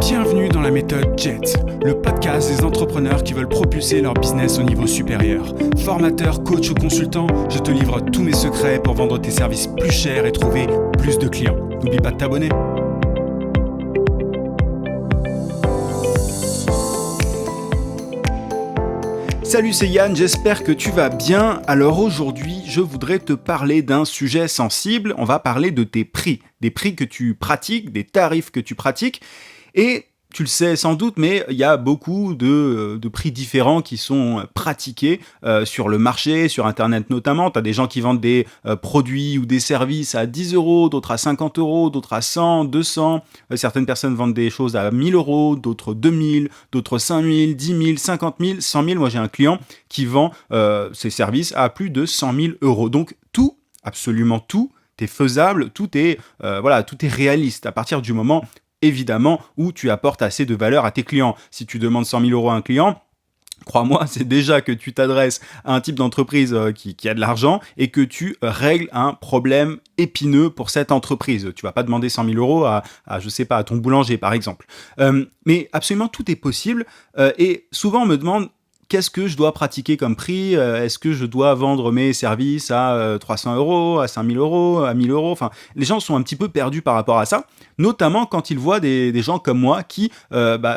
Bienvenue dans la méthode JET, le podcast des entrepreneurs qui veulent propulser leur business au niveau supérieur. Formateur, coach ou consultant, je te livre tous mes secrets pour vendre tes services plus chers et trouver plus de clients. N'oublie pas de t'abonner. Salut, c'est Yann, j'espère que tu vas bien. Alors aujourd'hui, je voudrais te parler d'un sujet sensible. On va parler de tes prix, des prix que tu pratiques, des tarifs que tu pratiques. Et tu le sais sans doute, mais il y a beaucoup de prix différents qui sont pratiqués sur le marché, sur Internet notamment. Tu as des gens qui vendent des produits ou des services à 10 euros, d'autres à 50 euros, d'autres à 100, 200. Certaines personnes vendent des choses à 1000 euros, d'autres 2000, d'autres 5000, 10 000, 50 000, 100 000. Moi, j'ai un client qui vend ses services à plus de 100 000 euros. Donc, tout, absolument tout, est faisable, tout est réaliste à partir du moment évidemment, où tu apportes assez de valeur à tes clients. Si tu demandes 100 000 euros à un client, crois-moi, c'est déjà que tu t'adresses à un type d'entreprise qui a de l'argent et que tu règles un problème épineux pour cette entreprise. Tu vas pas demander 100 000 euros à ton boulanger, par exemple. Mais absolument tout est possible. Et souvent, on me demande qu'est-ce que je dois pratiquer comme prix ? Est-ce que je dois vendre mes services à 300 euros, à 5 000 euros, à 1 000 euros ? Enfin, les gens sont un petit peu perdus par rapport à ça, notamment quand ils voient des gens comme moi qui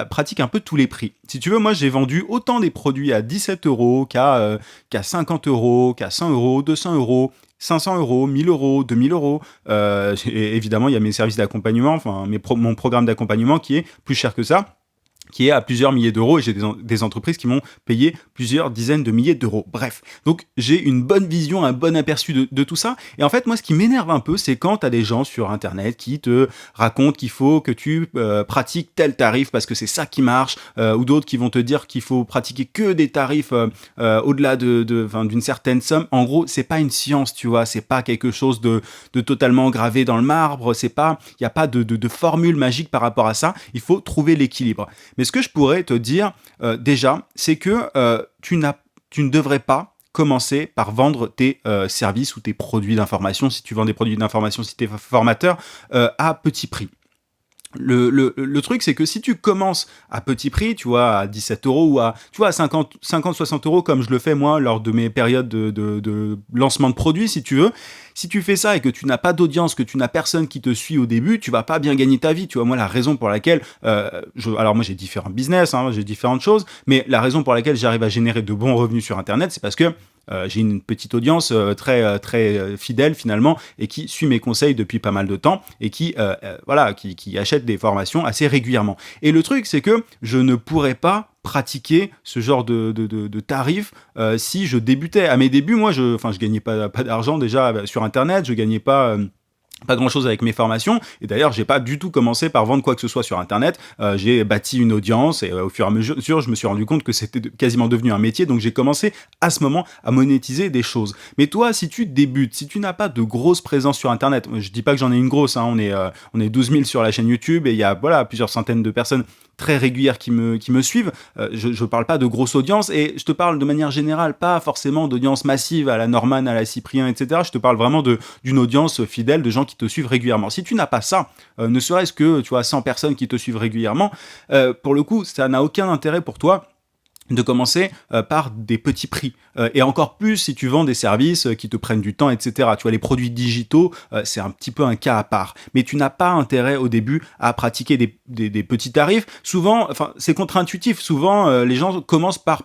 pratiquent un peu tous les prix. Si tu veux, moi, j'ai vendu autant des produits à 17 euros qu'à 50 euros, qu'à 100 euros, 200 euros, 500 euros, 1000 euros, 2000 euros. Évidemment, il y a mes services d'accompagnement, enfin, mon programme d'accompagnement qui est plus cher que ça, qui est à plusieurs milliers d'euros, et j'ai des entreprises qui m'ont payé plusieurs dizaines de milliers d'euros. Bref, donc j'ai une bonne vision, un bon aperçu de tout ça. Et en fait, moi, ce qui m'énerve un peu, c'est quand tu as des gens sur Internet qui te racontent qu'il faut que tu pratiques tel tarif parce que c'est ça qui marche, ou d'autres qui vont te dire qu'il faut pratiquer que des tarifs au-delà d'une certaine somme. En gros, c'est pas une science, tu vois, c'est pas quelque chose de totalement gravé dans le marbre, il n'y a pas de formule magique par rapport à ça. Il faut trouver l'équilibre. Mais ce que je pourrais te dire déjà, c'est que tu ne devrais pas commencer par vendre tes services ou tes produits d'information, si tu vends des produits d'information, si tu es formateur, à petit prix. Le truc, c'est que si tu commences à petit prix, tu vois, à 17 euros ou à 50, 60 euros, comme je le fais moi lors de mes périodes de lancement de produits, si tu veux, si tu fais ça et que tu n'as pas d'audience, que tu n'as personne qui te suit au début, tu vas pas bien gagner ta vie. Tu vois, moi, la raison pour laquelle, alors moi, j'ai différents business, j'ai différentes choses, mais la raison pour laquelle j'arrive à générer de bons revenus sur Internet, c'est parce que j'ai une petite audience très fidèle finalement et qui suit mes conseils depuis pas mal de temps et qui achète des formations assez régulièrement. Et le truc, c'est que je ne pourrais pas pratiquer ce genre de tarifs si je débutais. À mes débuts, moi, je gagnais pas d'argent déjà sur Internet, je gagnais pas grand chose avec mes formations, et d'ailleurs j'ai pas du tout commencé par vendre quoi que ce soit sur Internet. J'ai bâti une audience et au fur et à mesure je me suis rendu compte que c'était quasiment devenu un métier, donc j'ai commencé à ce moment à monétiser des choses. Mais toi, si tu débutes, si tu n'as pas de grosse présence sur Internet, je dis pas que j'en ai une grosse, on est 12 000 sur la chaîne YouTube et il y a plusieurs centaines de personnes très régulières qui me suivent. Je parle pas de grosse audience et je te parle de manière générale, pas forcément d'audience massive à la Norman, à la Cyprien, etc. Je te parle vraiment d'une audience fidèle, de gens qui te suivent régulièrement. Si tu n'as pas ça, ne serait-ce que 100 personnes qui te suivent régulièrement, pour le coup, ça n'a aucun intérêt pour toi de commencer par des petits prix. Et encore plus si tu vends des services qui te prennent du temps, etc. Tu vois, les produits digitaux, c'est un petit peu un cas à part. Mais tu n'as pas intérêt au début à pratiquer des petits tarifs. Souvent, c'est contre-intuitif. Souvent, les gens commencent par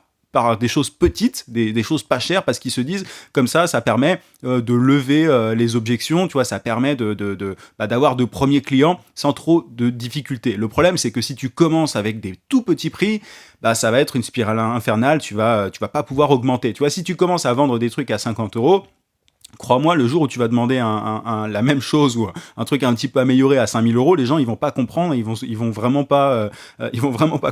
des choses petites, des choses pas chères, parce qu'ils se disent, comme ça permet de lever les objections, tu vois, ça permet d'avoir de premiers clients sans trop de difficultés. Le problème, c'est que si tu commences avec des tout petits prix, ça va être une spirale infernale, tu vas pas pouvoir augmenter. Tu vois, si tu commences à vendre des trucs à 50 euros, crois-moi, le jour où tu vas demander la même chose ou un truc un petit peu amélioré à 5 000 euros, les gens ils vont pas comprendre, ils vont vraiment pas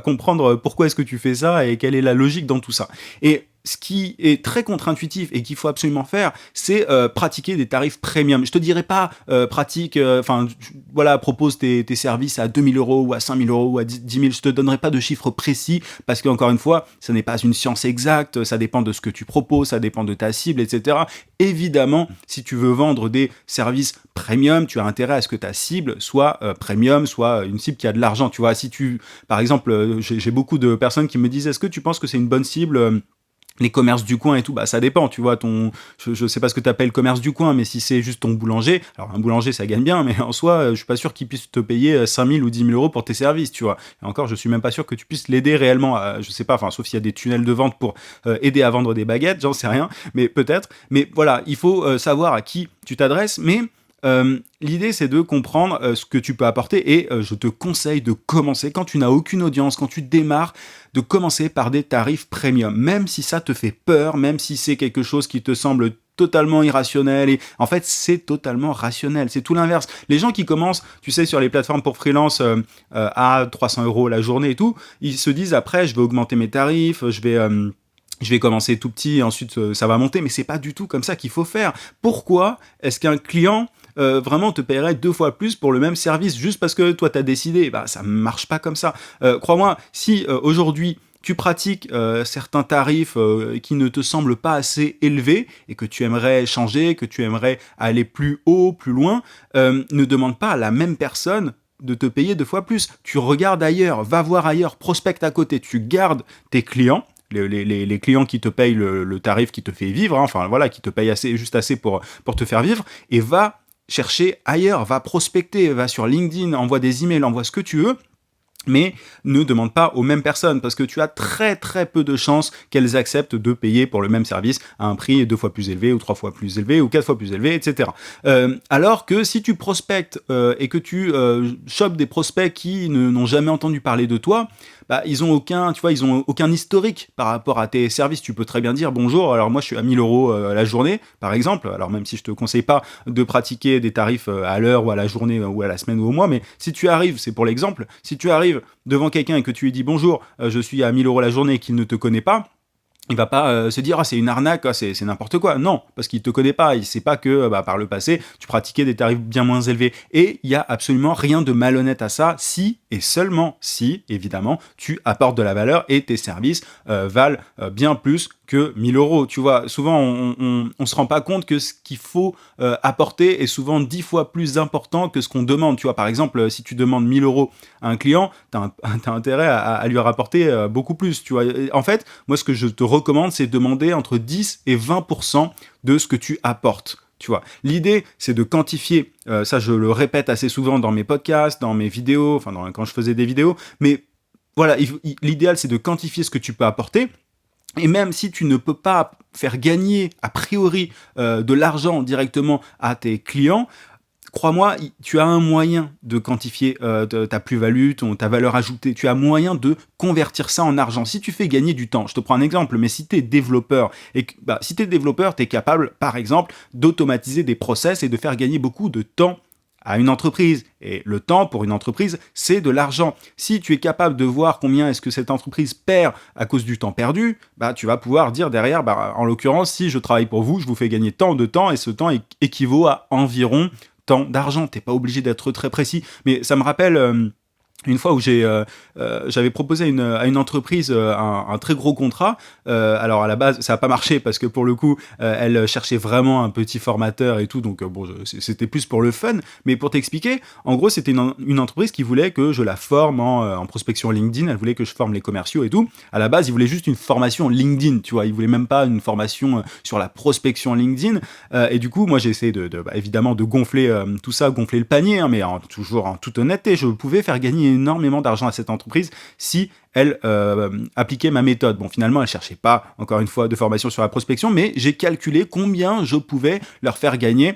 comprendre pourquoi est-ce que tu fais ça et quelle est la logique dans tout ça. Et ce qui est très contre-intuitif et qu'il faut absolument faire, c'est pratiquer des tarifs premium. Je te dirais pas voilà, propose tes services à 2 000 euros ou à 5 000 euros ou à 10 000. Je te donnerai pas de chiffres précis parce qu'encore une fois, ça n'est pas une science exacte, ça dépend de ce que tu proposes, ça dépend de ta cible, etc. Évidemment, si tu veux vendre des services premium, tu as intérêt à ce que ta cible soit premium, soit une cible qui a de l'argent. Tu vois, par exemple, j'ai beaucoup de personnes qui me disent, est-ce que tu penses que c'est une bonne cible les commerces du coin et tout, bah ça dépend, tu vois, je sais pas ce que t'appelles commerce du coin, mais si c'est juste ton boulanger, alors un boulanger ça gagne bien, mais en soi, je suis pas sûr qu'il puisse te payer 5 000 ou 10 000 euros pour tes services, tu vois. Et encore, je suis même pas sûr que tu puisses l'aider réellement, je sais pas, enfin, sauf s'il y a des tunnels de vente pour aider à vendre des baguettes, j'en sais rien, mais peut-être. Mais voilà, il faut savoir à qui tu t'adresses, mais l'idée c'est de comprendre ce que tu peux apporter et je te conseille de commencer quand tu n'as aucune audience, quand tu démarres, de commencer par des tarifs premium, même si ça te fait peur, même si c'est quelque chose qui te semble totalement irrationnel et en fait c'est totalement rationnel, c'est tout l'inverse. Les gens qui commencent, tu sais, sur les plateformes pour freelance à 300 euros la journée et tout, ils se disent après je vais augmenter mes tarifs, je vais commencer tout petit et ensuite ça va monter, mais c'est pas du tout comme ça qu'il faut faire. Pourquoi est-ce qu'un client vraiment te paierait 2 fois plus pour le même service juste parce que toi t'as décidé? Bah ça marche pas comme ça. Crois-moi, si aujourd'hui tu pratiques certains tarifs qui ne te semblent pas assez élevés et que tu aimerais changer, que tu aimerais aller plus haut, plus loin, ne demande pas à la même personne de te payer 2 fois plus. Tu regardes ailleurs, va voir ailleurs, prospecte à côté, tu gardes tes clients, les clients qui te payent le tarif qui te fait vivre, hein, enfin voilà, qui te payent juste assez pour te faire vivre, et va chercher ailleurs, va prospecter, va sur LinkedIn, envoie des emails, envoie ce que tu veux, mais ne demande pas aux mêmes personnes parce que tu as très très peu de chances qu'elles acceptent de payer pour le même service à un prix 2 fois plus élevé ou 3 fois plus élevé ou 4 fois plus élevé, etc. Alors que si tu prospectes et que tu chopes des prospects qui n'ont jamais entendu parler de toi, bah, ils ont aucun historique par rapport à tes services. Tu peux très bien dire bonjour, alors moi je suis à 1 000 euros à la journée, par exemple, alors même si je te conseille pas de pratiquer des tarifs à l'heure ou à la journée ou à la semaine ou au mois, mais si tu arrives, c'est pour l'exemple, si tu arrives devant quelqu'un et que tu lui dis bonjour, je suis à 1 000 euros la journée et qu'il ne te connaît pas, il va pas se dire c'est une arnaque, c'est n'importe quoi. Non, parce qu'il te connaît pas, il sait pas que par le passé tu pratiquais des tarifs bien moins élevés. Et il y a absolument rien de malhonnête à ça, si et seulement si évidemment tu apportes de la valeur et tes services valent bien plus que 1 000 euros. Tu vois, souvent on se rend pas compte que ce qu'il faut apporter est souvent 10 fois plus important que ce qu'on demande. Tu vois, par exemple, si tu demandes 1 000 euros à un client, t'as intérêt à lui rapporter beaucoup plus. Tu vois, en fait, moi ce que je te recommande, c'est de demander entre 10 et 20% de ce que tu apportes. Tu vois, l'idée, c'est de quantifier, ça je le répète assez souvent dans mes podcasts, dans mes vidéos, quand je faisais des vidéos, mais voilà, l'idéal, c'est de quantifier ce que tu peux apporter. Et même si tu ne peux pas faire gagner a priori de l'argent directement à tes clients, crois-moi, tu as un moyen de quantifier ta plus-value, ta valeur ajoutée. Tu as moyen de convertir ça en argent. Si tu fais gagner du temps, je te prends un exemple, mais si tu es développeur, tu es capable, par exemple, d'automatiser des process et de faire gagner beaucoup de temps à une entreprise. Et le temps, pour une entreprise, c'est de l'argent. Si tu es capable de voir combien est-ce que cette entreprise perd à cause du temps perdu, bah, tu vas pouvoir dire derrière, en l'occurrence, si je travaille pour vous, je vous fais gagner tant de temps, et ce temps équivaut à environ tant d'argent. T'es pas obligé d'être très précis. Mais ça me rappelle une fois où j'avais proposé à une entreprise un très gros contrat. Alors à la base, ça n'a pas marché parce que pour le coup, elle cherchait vraiment un petit formateur et tout. Donc c'était plus pour le fun. Mais pour t'expliquer, en gros, c'était une entreprise qui voulait que je la forme en prospection LinkedIn. Elle voulait que je forme les commerciaux et tout. À la base, ils voulaient juste une formation LinkedIn. Tu vois, ils voulaient même pas une formation sur la prospection LinkedIn. Et du coup, moi, j'ai essayé évidemment de gonfler tout ça, gonfler le panier, hein, mais toujours en toute honnêteté, je pouvais faire gagner énormément d'argent à cette entreprise si elle appliquait ma méthode. Bon, finalement, elle cherchait pas, encore une fois, de formation sur la prospection, mais j'ai calculé combien je pouvais leur faire gagner,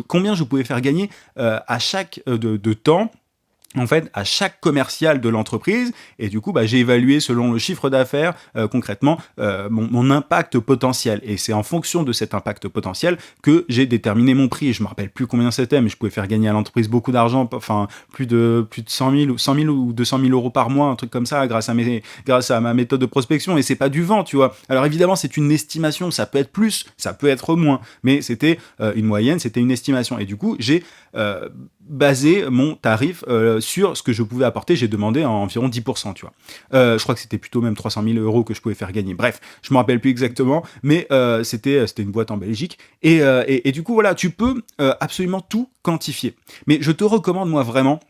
combien je pouvais faire gagner à chaque de temps en fait à chaque commercial de l'entreprise, et du coup j'ai évalué selon le chiffre d'affaires concrètement mon impact potentiel, et c'est en fonction de cet impact potentiel que j'ai déterminé mon prix. Je me rappelle plus combien c'était, mais je pouvais faire gagner à l'entreprise beaucoup d'argent, enfin plus de 100 000 ou 200 000 euros par mois, un truc comme ça, grâce à ma méthode de prospection. Et c'est pas du vent, tu vois. Alors évidemment c'est une estimation, ça peut être plus, ça peut être moins, mais c'était une moyenne, c'était une estimation, et du coup j'ai basé mon tarif sur ce que je pouvais apporter. J'ai demandé à environ 10%, tu vois. Je crois que c'était plutôt même 300 000 euros que je pouvais faire gagner. Bref, je me rappelle plus exactement, mais c'était une boîte en Belgique. Et du coup, voilà, tu peux absolument tout quantifier. Mais je te recommande, moi, vraiment,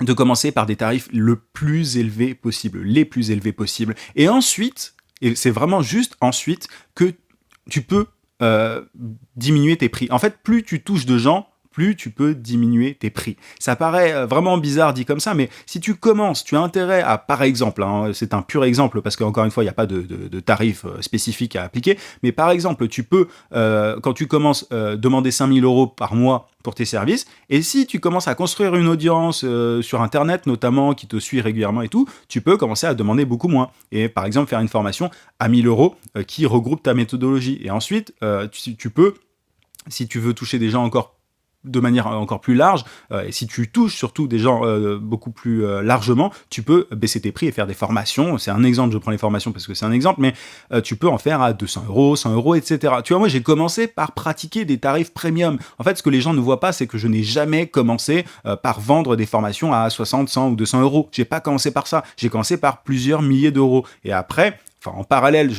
de commencer par des tarifs les plus élevés possibles. Et ensuite, et c'est vraiment juste ensuite, que tu peux diminuer tes prix. En fait, plus tu touches de gens, plus tu peux diminuer tes prix. Ça paraît vraiment bizarre dit comme ça, mais si tu commences, tu as intérêt à, par exemple, c'est un pur exemple parce qu'encore une fois, il n'y a pas de tarif spécifique à appliquer, mais par exemple, tu peux, quand tu commences, demander 5 000 euros par mois pour tes services, et si tu commences à construire une audience sur Internet notamment, qui te suit régulièrement et tout, tu peux commencer à demander beaucoup moins. Et par exemple, faire une formation à 1 000 euros qui regroupe ta méthodologie. Et ensuite, tu peux, si tu veux toucher des gens de manière encore plus large, et si tu touches surtout des gens beaucoup plus largement, tu peux baisser tes prix et faire des formations. C'est un exemple, je prends les formations parce que c'est un exemple, mais tu peux en faire à 200 euros, 100 euros, etc. Tu vois, moi j'ai commencé par pratiquer des tarifs premium. En fait, ce que les gens ne voient pas, c'est que je n'ai jamais commencé par vendre des formations à 60, 100 ou 200 euros. J'ai pas commencé par ça, j'ai commencé par plusieurs milliers d'euros. Et après, en parallèle,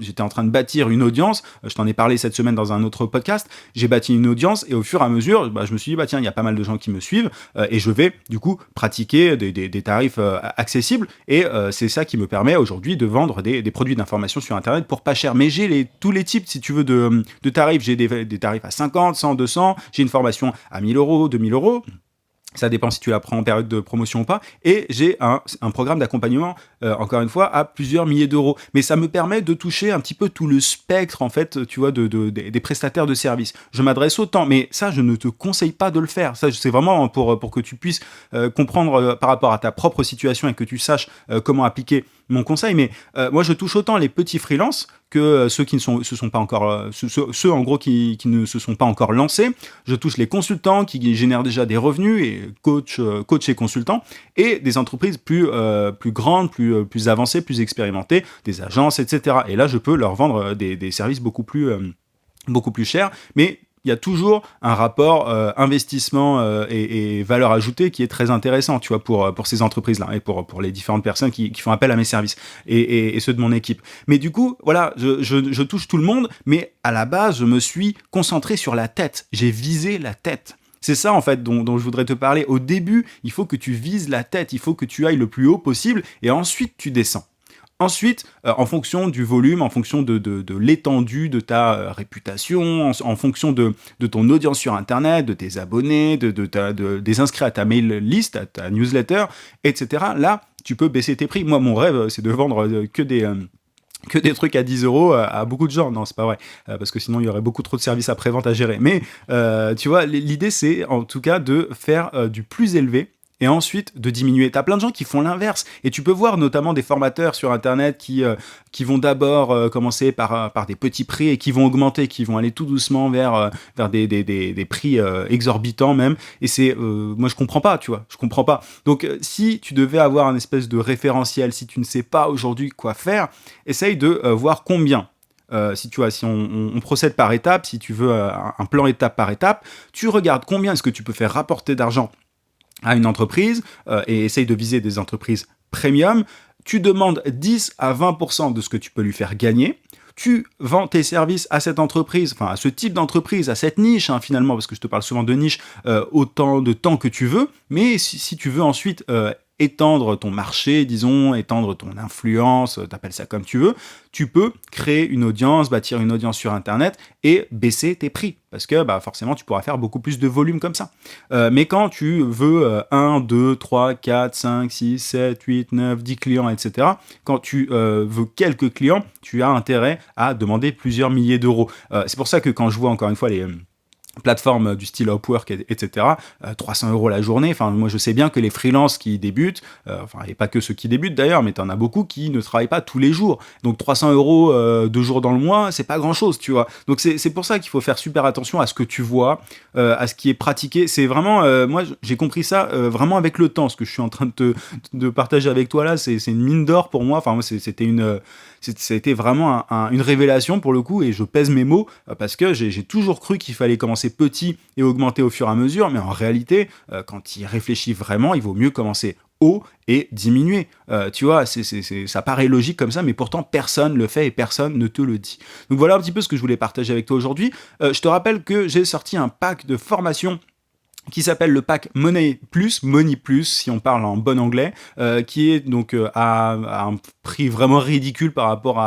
j'étais en train de bâtir une audience. Je t'en ai parlé cette semaine dans un autre podcast. J'ai bâti une audience et au fur et à mesure, je me suis dit, tiens, il y a pas mal de gens qui me suivent et je vais du coup pratiquer des tarifs accessibles. Et c'est ça qui me permet aujourd'hui de vendre des produits d'information sur Internet pour pas cher. Mais j'ai tous les types, si tu veux, de tarifs. J'ai des tarifs à 50, 100, 200. J'ai une formation à 1 000 euros, 2 000 euros. Ça dépend si tu la prends en période de promotion ou pas. Et j'ai un programme d'accompagnement, encore une fois, à plusieurs milliers d'euros. Mais ça me permet de toucher un petit peu tout le spectre, en fait, tu vois, des prestataires de services. Je m'adresse autant, mais ça, je ne te conseille pas de le faire. Ça, c'est vraiment pour que tu puisses comprendre par rapport à ta propre situation et que tu saches comment appliquer mon conseil. Mais moi, je touche autant les petits freelances que ceux qui ne se sont pas encore, ceux en gros qui ne se sont pas encore lancés. Je touche les consultants qui génèrent déjà des revenus, et coach et consultants, et des entreprises plus grandes, plus avancées, plus expérimentées, des agences, etc. Et là, je peux leur vendre des services beaucoup plus chers, mais il y a toujours un rapport investissement et valeur ajoutée qui est très intéressant, tu vois, pour ces entreprises-là et pour les différentes personnes qui font appel à mes services et ceux de mon équipe. Mais du coup, voilà, je touche tout le monde, mais à la base, je me suis concentré sur la tête. J'ai visé la tête. C'est ça, en fait, dont je voudrais te parler. Au début, il faut que tu vises la tête, il faut que tu ailles le plus haut possible, et ensuite, tu descends. Ensuite, en fonction du volume, en fonction de l'étendue de ta réputation, en fonction de ton audience sur Internet, de tes abonnés, des inscrits à ta mail list, à ta newsletter, etc. Là, tu peux baisser tes prix. Moi, mon rêve, c'est de vendre que des trucs à 10 euros à beaucoup de gens. Non, c'est pas vrai, parce que sinon il y aurait beaucoup trop de services après-vente à gérer. Mais tu vois, l'idée c'est en tout cas de faire du plus élevé et ensuite de diminuer. T'as plein de gens qui font l'inverse, et tu peux voir notamment des formateurs sur Internet qui vont d'abord commencer par des petits prix et qui vont augmenter, qui vont aller tout doucement vers des prix exorbitants même. Et c'est moi je comprends pas, tu vois, je comprends pas. Donc si tu devais avoir un espèce de référentiel, si tu ne sais pas aujourd'hui quoi faire, essaye de voir combien. Si on procède par étapes, si tu veux un plan étape par étape, tu regardes combien est-ce que tu peux faire rapporter d'argent à une entreprise et essaye de viser des entreprises premium. Tu demandes 10 à 20% de ce que tu peux lui faire gagner. Tu vends tes services à cette entreprise, enfin à ce type d'entreprise, à cette niche finalement, parce que je te parle souvent de niche, autant de temps que tu veux. Mais si tu veux ensuite étendre ton marché, disons, étendre ton influence, t'appelles ça comme tu veux, tu peux créer une audience, bâtir une audience sur Internet et baisser tes prix. Parce que forcément, tu pourras faire beaucoup plus de volume comme ça. Mais quand tu veux 1, 2, 3, 4, 5, 6, 7, 8, 9, 10 clients, etc., quand tu veux quelques clients, tu as intérêt à demander plusieurs milliers d'euros. C'est pour ça que quand je vois encore une fois plateformes du style Upwork, etc. 300 € la journée. Enfin, moi, je sais bien que les freelances qui débutent, et pas que ceux qui débutent d'ailleurs, mais t'en as beaucoup qui ne travaillent pas tous les jours. Donc 300 € 2 jours dans le mois, c'est pas grand-chose, tu vois. Donc c'est pour ça qu'il faut faire super attention à ce que tu vois, à ce qui est pratiqué. C'est vraiment, moi, j'ai compris ça vraiment avec le temps. Ce que je suis en train de partager avec toi là, c'est une mine d'or pour moi. Enfin, moi, ça a été vraiment une révélation pour le coup, et je pèse mes mots parce que j'ai toujours cru qu'il fallait commencer petit et augmenter au fur et à mesure, mais en réalité, quand il réfléchit vraiment, il vaut mieux commencer haut et diminuer. Tu vois, ça paraît logique comme ça, mais pourtant personne le fait et personne ne te le dit. Donc voilà un petit peu ce que je voulais partager avec toi aujourd'hui. Je te rappelle que j'ai sorti un pack de formation qui s'appelle le pack Money Plus si on parle en bon anglais, qui est donc à un prix vraiment ridicule par rapport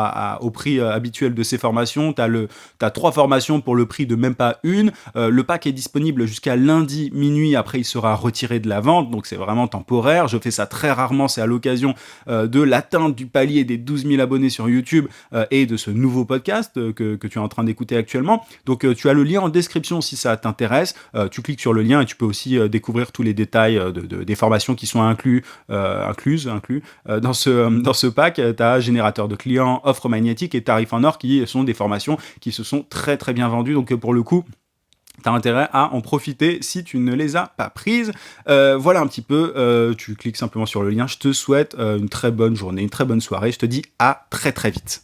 au prix habituel de ces formations. T'as 3 formations pour le prix de même pas une. Le pack est disponible jusqu'à lundi minuit, après il sera retiré de la vente, donc c'est vraiment temporaire. Je fais ça très rarement, c'est à l'occasion de l'atteinte du palier des 12 000 abonnés sur YouTube et de ce nouveau podcast que tu es en train d'écouter actuellement. Donc tu as le lien en description si ça t'intéresse. Tu cliques sur le lien et tu peux aussi découvrir tous les détails des formations qui sont inclus dans ce pack. Tu as générateur de clients, offre magnétique et tarif en or, qui sont des formations qui se sont très très bien vendues. Donc pour le coup, t'as intérêt à en profiter si tu ne les as pas prises. Voilà un petit peu, tu cliques simplement sur le lien. Je te souhaite une très bonne journée, une très bonne soirée. Je te dis à très très vite.